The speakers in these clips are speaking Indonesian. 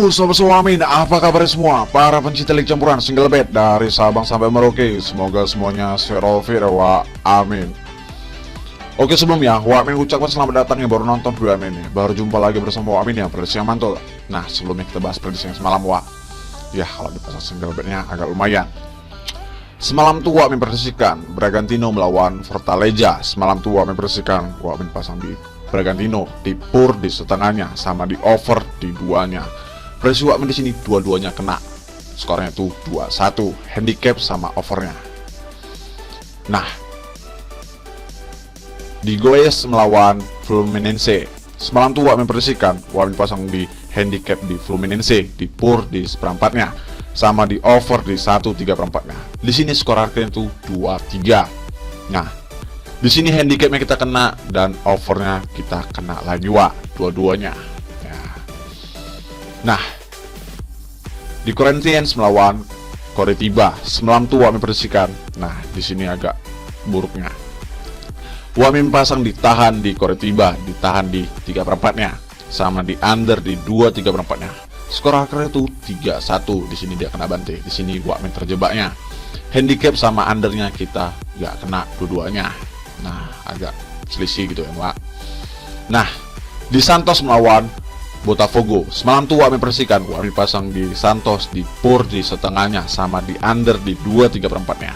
Sobat Suamin, apa kabar semua? Para pencinta lig campuran single bed dari Sabang sampai Merauke, semoga semuanya sehat wa amin. Oke, sebelumnya Wamin ucapkan selamat datang yang baru nonton video Wamin. Baru jumpa lagi bersama Wamin yang prediksi yang mantul. Nah, sebelumnya kita bahas prediksi yang semalam, Wak. Ya, kalau dipasang single bednya agak lumayan. Semalam tuh Wamin prediksikan Bragantino melawan Fortaleza. Semalam tuh Wamin prediksikan Wamin pasang di Bragantino, di pur di setengahnya, sama di over di duanya. Prediksi Wamin di sini dua-duanya kena. Skornya tuh 2-1, handicap sama overnya. Nah, di Goes melawan Fluminense. Semalam tuh Wamin prediksikan Wamin pasang di handicap di Fluminense, di pur di seperempatnya, sama di over di 1/3/4-nya. Di sini skor akhirnya tuh 2-3. Nah, di sini handicapnya kita kena dan overnya kita kena lagi, Wak, dua-duanya. Ya. Nah, di Corinthians melawan Coritiba. Semalam tuh Wamin prediksikan. Nah, di sini agak buruknya. Wamin pasang ditahan di Coritiba, ditahan di 3/4-nya, sama di under di 2/3/4-nya. Skor akhirnya tuh 3-1. Di sini dia kena bantai. Di sini Wamin terjebaknya. Handicap sama undernya kita nggak kena dua-duanya. Nah, agak selisih gitu ya, Pak. Nah, di Santos melawan Botafogo. Semalam tuh Wamin prediksikan Wamin pasang di Santos, di pur di setengahnya, sama di under di 2/3/4-nya.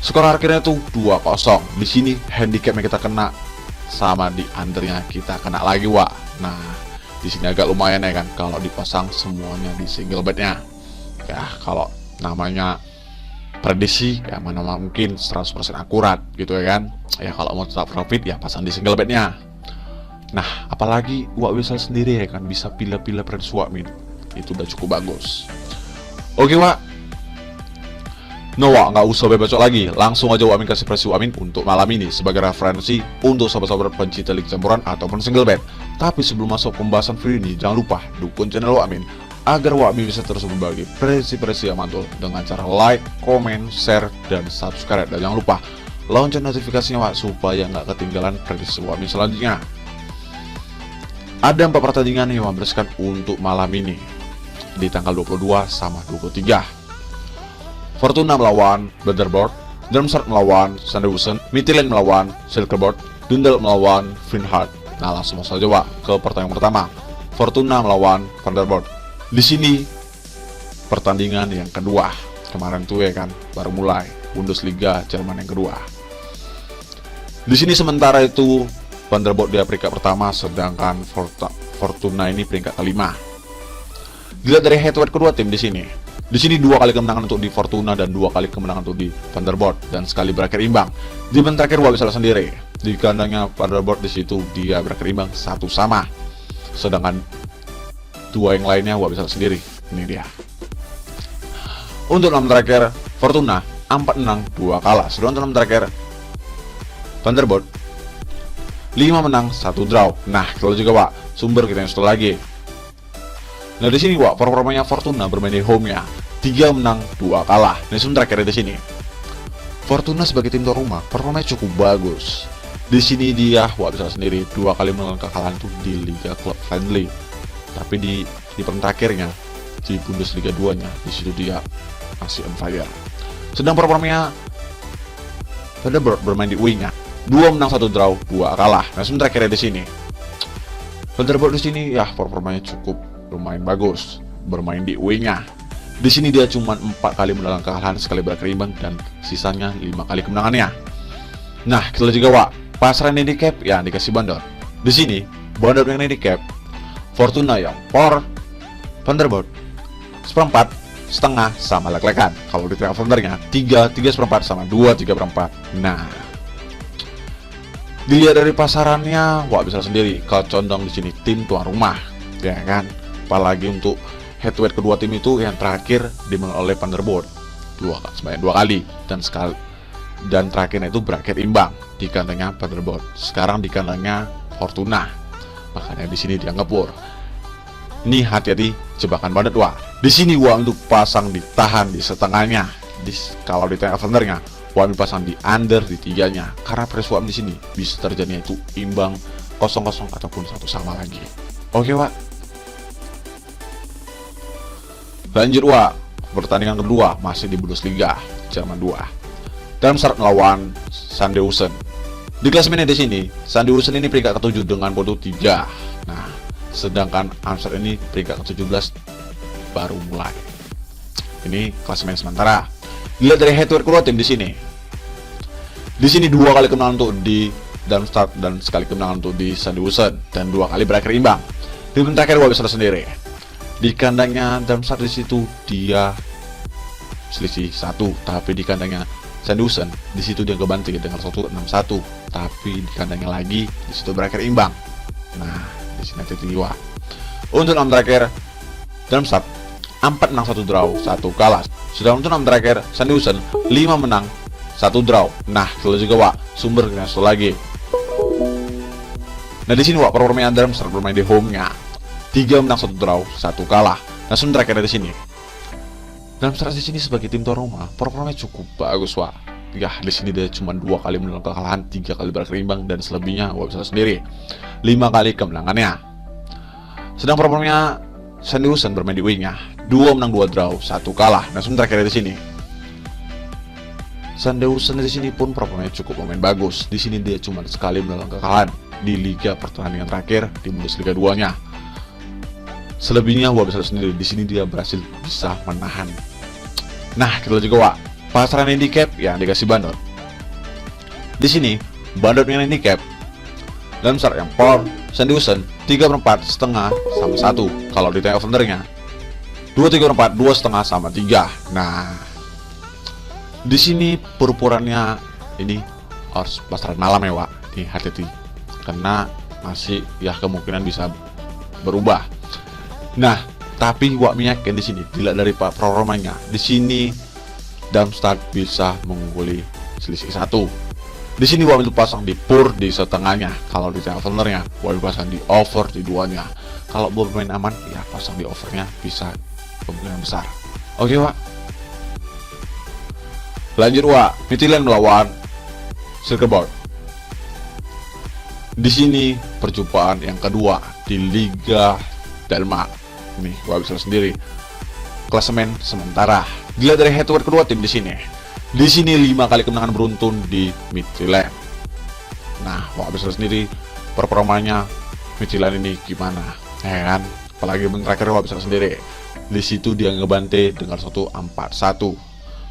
Skor akhirnya tuh 2-0. Di sini handicapnya kita kena, sama di undernya kita kena lagi, Wak. Nah, di sini agak lumayan ya kan kalau dipasang semuanya di single bednya. Ya, kalau namanya prediksi ya mana mungkin 100% akurat gitu ya kan. Ya kalau mau tetap profit ya pasang di single bednya. Nah, apalagi Wak Wisal sendiri ya kan bisa pilih-pilih prediksi Wamin. Itu udah cukup bagus. Oke, Wak. No, Wak, nggak usah bebacot lagi. Langsung aja Wamin kasih prediksi Wamin untuk malam ini sebagai referensi untuk sobat-sobat pencinta lig campuran ataupun single bed. Tapi sebelum masuk pembahasan video ini, jangan lupa dukung channel Wamin agar Wamin bisa terus berbagi prediksi-prediksi yang mantul dengan cara like, komen, share, dan subscribe. Dan jangan lupa lonceng notifikasinya, Wak, supaya nggak ketinggalan prediksi Wamin selanjutnya. Ada 4 pertandingan yang Wamin prediksikan untuk malam ini di tanggal 22 sama 23. Fortuna melawan Butterboard, Darmstadt melawan Sandhausen, Midtjylland melawan Silkeborg, Dundal melawan Feyenoord. Nah, langsung saja, Wak, ke pertandingan pertama. Fortuna melawan Vanderbilt. Di sini pertandingan yang kedua. Kemarin tuh ya kan baru mulai Bundesliga Jerman yang kedua. Di sini sementara itu Vanderbilt di peringkat pertama, sedangkan Fortuna ini peringkat kelima. Dilihat dari head to head kedua tim di sini. Di sini 2 kali kemenangan untuk di Fortuna dan 2 kali kemenangan untuk di Vanderbilt dan sekali berakhir imbang. Di babak terakhir Wak Wisal sendiri di kandangnya Vanderbilt, di situ dia berakhir imbang 1-1. Sedangkan 2 yang lainnya Wak Wisal sendiri. Ini dia. Untuk 6 terakhir Fortuna 4 menang 2 kalah. Sedangkan 6 terakhir Vanderbilt 5 menang 1 draw. Nah, kalau juga, Wak, sumber kita yang satu lagi. Nah, di sini, Wak, performanya Fortuna bermain di home-nya 3 menang 2 kalah. Nah, sebentar terakhir di sini Fortuna sebagai tim tuan rumah performanya cukup bagus. Di sini dia Wak bisa sendiri 2 kali mengalami kekalahan tuh di Liga Club Friendly. Tapi di pekan terakhirnya di Bundesliga 2-nya di situ dia masih on fire. Sedang performanya Vanderbilt bermain di wing-nya 2 menang 1 draw 2 kalah. Nah, sebentar terakhir di sini Vanderbilt di sini ya performanya cukup lumayan bagus, bermain di wing-nya. Di sini dia cuma 4 kali mendalang kekalahan, sekali berakhir imbang, dan sisanya 5 kali kemenangannya. Nah, kita lihat juga, Wak, pasaran handicap ya dikasih bandar. Di sini bandar yang handicap Fortuna yang por Vanderbilt seperempat, setengah, sama lek-lekan. Kalau di tengah Vandernya 3 seperempat sama 2/3/4. Nah, dilihat dari pasarannya, Wak bisa sendiri kecondong di sini tim tuan rumah, ya kan? Apalagi untuk head to head kedua tim itu yang terakhir dimenang oleh Vanderbilt 2 kali dan terakhirnya itu berakhir imbang di kandangnya Vanderbilt. Sekarang di kandangnya Fortuna, makanya di sini dianggap war. Ini hati-hati jebakan banget, Wak. Di sini Wak untuk pasang ditahan di setengahnya. Kalau di tengah Vandernya Wak pasang di under di 3-nya karena press Wak di sini bisa terjadinya itu imbang 0-0 ataupun 1 sama lagi. Oke, Wak. Lanjut Wak, pertandingan kedua masih di Bundesliga Jerman 2. Darmstadt melawan Sandhausen. Di klasemennya di sini, Sandhausen ini peringkat ke-7 dengan poin 3. Nah, sedangkan Darmstadt ini peringkat ke-17 baru mulai. Ini klasemen sementara. Dilihat dari head to head kedua tim di sini. Di sini 2 kali kemenangan untuk di Darmstadt dan sekali kemenangan untuk di Sandhausen dan 2 kali berakhir imbang. Di menit terakhir gua bisa sendiri. Di kandangnya Darmstadt di situ dia selisih 1, tapi di kandangnya Sandhausen di situ dia kebanting dengan 1-6-1, tapi di kandangnya lagi di situ berakhir imbang. Nah, di sini titik 2. Untuk 6 terakhir Darmstadt 4 menang 1 draw 1 kalah. Sedangkan untuk 6 terakhir Sandhausen 5 menang 1 draw. Nah, kalau juga Wak, sumber kita lagi. Nah, di sini Wak, performa Darmstadt bermain di home-nya 3 menang 1 draw 1 kalah. Nah, sumber terakhir dari sini. Darmstadt di sini sebagai tim tuan rumah, performanya cukup bagus Wak. Ya, di sini dia cuma 2 kali menang kekalahan, 3 kali berakhir imbang, dan selebihnya Wak bisa sendiri 5 kali kemenangannya. Sedang performanya Sandhausen bermain di wing-nya 2 menang 2 draw 1 kalah. Nah, sumber terakhir dari sini. Sandhausen di sini pun performanya cukup lumayan bagus. Di sini dia cuma sekali menang kekalahan di liga pertandingan terakhir di Bundesliga 2-nya. Selebihnya Wak bisa sendiri. Di sini dia berhasil bisa menahan. Nah, kita lihat juga Wak, pasaran handicap yang dikasih Bandot. Di sini Bandot dengan handicap Darmstadt yang power, Sandhausen 3/4 setengah sama 1. Kalau di tengah overnya 2/3/4 2,5 sama 3. Nah, di sini perupurannya ini harus pasaran malam ya Wak. Nih, hati-hati karena masih ya kemungkinan bisa berubah. Nah, tapi Wak meyakin di sini dilihat dari performanya di sini Darmstadt bisa mengungguli selisih 1. Di sini Wak itu pasang di pur di setengahnya. Kalau di tengah overnya Wak pasang di over di duanya. Kalau mau bermain aman ya pasang di overnya, bisa kemungkinan besar. Oke Wak. Lanjut Wak, Midtjylland melawan Silkeborg. Di sini perjumpaan yang kedua di Liga Denmark. Nih, Wak bisa sendiri. Klasemen sementara. Dilihat dari head to head kedua tim di sini. Di sini 5 kali kemenangan beruntun di Midtjylland. Nah, Wak bisa sendiri performanya Midtjylland ini gimana, ya kan? Apalagi menit terakhir Wak bisa sendiri. Di situ dia ngebante dengan 1-4-1.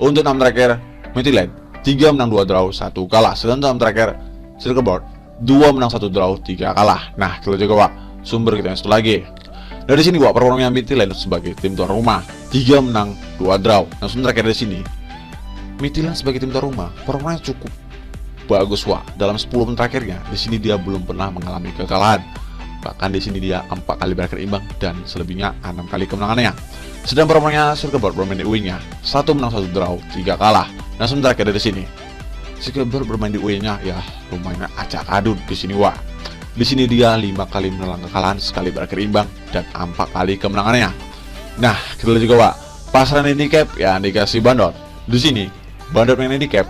Untuk 6 terakhir Midtjylland 3 menang 2 draw 1 kalah. Sedangkan 6 terakhir Silkeborg 2 menang 1 draw 3 kalah. Nah, kita juga Wak, sumber kita yang satu lagi. Dari sini Wak, performanya Midtjylland sebagai tim tuan rumah 3 menang 2 draw. Nah, sumber terakhir dari sini Midtjylland sebagai tim tuan rumah performanya cukup bagus Wak. Dalam 10 menit terakhirnya di sini dia belum pernah mengalami kekalahan. Bahkan di sini dia 4 kali berakhir imbang dan selebihnya 6 kali kemenangannya. Sedang performanya Silkeborg bermain di wing-nya 1 menang 1 draw 3 kalah. Nah, sementara dari sini Silkeborg bermain di wing-nya ya lumayan acak adut di sini Wak. Di sini dia 5 kali menelan kekalahan, sekali berakhir imbang dan 4 kali kemenangannya. Nah, kita lihat juga Wak, pasaran handicap yang dikasih Bandot. Di sini Bandot main handicap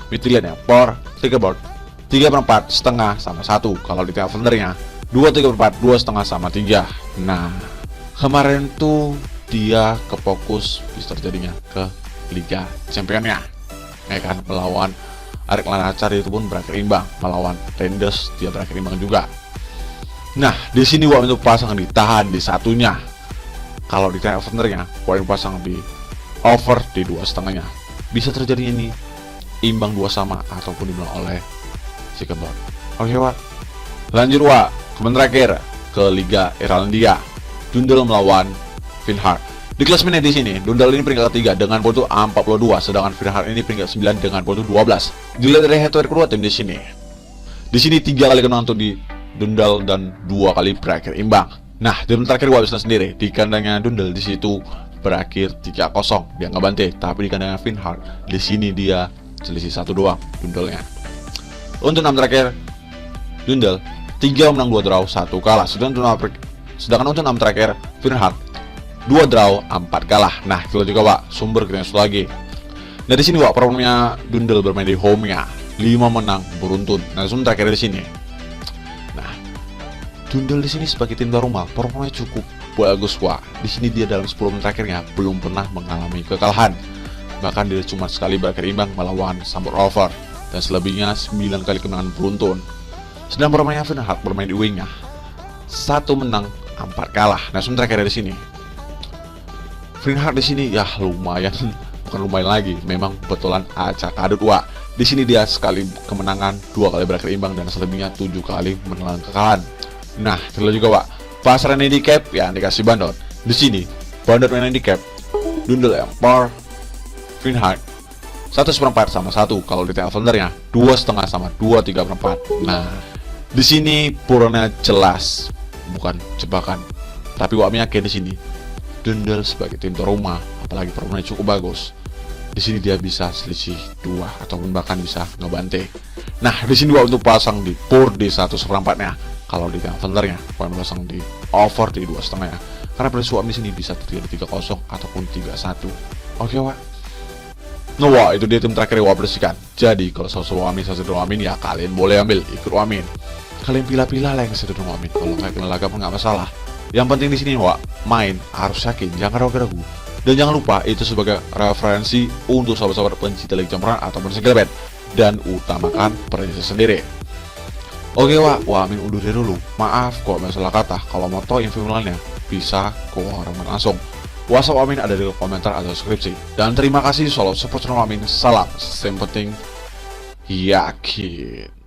Midtjylland ya power Silkeborg 3/4 setengah sama 1. Kalau di tengah overnya 2/3/4 2,5 sama 3. Nah, kemarin tuh dia ke fokus bisa terjadinya ke Liga Championnya, ya kan, melawan Arik Lancaster itu pun berakhir imbang, melawan Rangers dia berakhir imbang juga. Nah, di sini Wak itu pasang ditahan di satunya. Kalau di tengah overnya Wak pasang di over di 2,5-nya. Bisa terjadi ini imbang 2 sama ataupun dimenang oleh Silkeborg. Oke Wak. Lanjut Wak, kemenangan terakhir ke Liga Irlandia. Dundal melawan Vinhard. Di klasemen di sini, Dundal ini peringkat ketiga dengan poin 42, sedangkan Vinhard ini peringkat 9 dengan poin 12. Dilihat dari head to head kedua tim di sini. Di sini 3 kali kemenangan untuk di Dundal dan 2 kali berakhir imbang. Nah, di menit terakhir Wak bisa sendiri di kandangnya Dundal di situ berakhir 3-0, dia nggak bantai. Tapi di kandangnya Vinhard di sini dia selisih 1 doang Dundalnya. Untuk 6 terakhir Dundal 3 menang 2 draw 1 kalah. Sedangkan untuk 6 terakhir Vinhard 2 draw 4 kalah. Nah, kita juga Wak, sumber kita yang satu lagi. Nah, di sini Wak, performanya Dundal bermain di home-nya 5 menang beruntun. Nah, sumber terakhir di sini. Nah, Dundal di sini sebagai tim tuan rumah performanya cukup bagus Wak. Di sini dia dalam 10 menit terakhirnya belum pernah mengalami kekalahan. Bahkan dia cuma sekali berakhir imbang melawan Sambor Rover dan selebihnya 9 kali kemenangan beruntun. Sedang bermainnya Feinhardt bermain di wingnya, 1 menang 4 kalah. Nah, sementara dari sini Feinhardt di sini ya lumayan, bukan lumayan lagi, memang betulan acak adut Wak. Di sini dia sekali kemenangan, 2 kali berakhir imbang dan selebihnya 7 kali menelan kekalahan. Nah, terlalu juga Wak, pasaran handicap yang dikasih Bandot. Di sini Bandot main handicap Dundle Empor Feinhardt 1/4 sama 1, kalau di telepondernya 2,5 sama 2/3. Nah, di sini puranya jelas, bukan jebakan. Tapi Wak yakin di sini Dundle sebagai tim tuan rumah, apalagi permainannya cukup bagus. Di sini dia bisa selisih 2 ataupun bahkan bisa ngebante. Nah, di sini Wak untuk pasang di pur di 1/4-nya. Kalau di telepondernya Wak pasang di over di 2,5 ya. Karena prediksi Wak di sini bisa terjadi 3-0 ataupun 3-1. Oke Wak. Nah Wak, itu dia tim terakhir yang Wak prediksikan. Jadi kalau sosok Wamin, sosok Wamin ya kalian boleh ambil, ikut Wamin. Kalian pilih-pilih lah yang satu Wamin. Kalau nggak kena laga pun nggak masalah. Yang penting di sini Wak, main harus yakin, jangan ragu-ragu. Dan jangan lupa itu sebagai referensi untuk sahabat-sahabat pencinta Liga Campuran ataupun single bet, dan utamakan prediksi sendiri. Oke Wak, Wamin undur diri dulu. Maaf kok masalah kata. Kalau mau tahu info lainnya bisa ke halaman langsung. WhatsApp Wamin ada di komentar atau deskripsi. Dan terima kasih selalu support channel Wamin. Salam, yang penting yakin.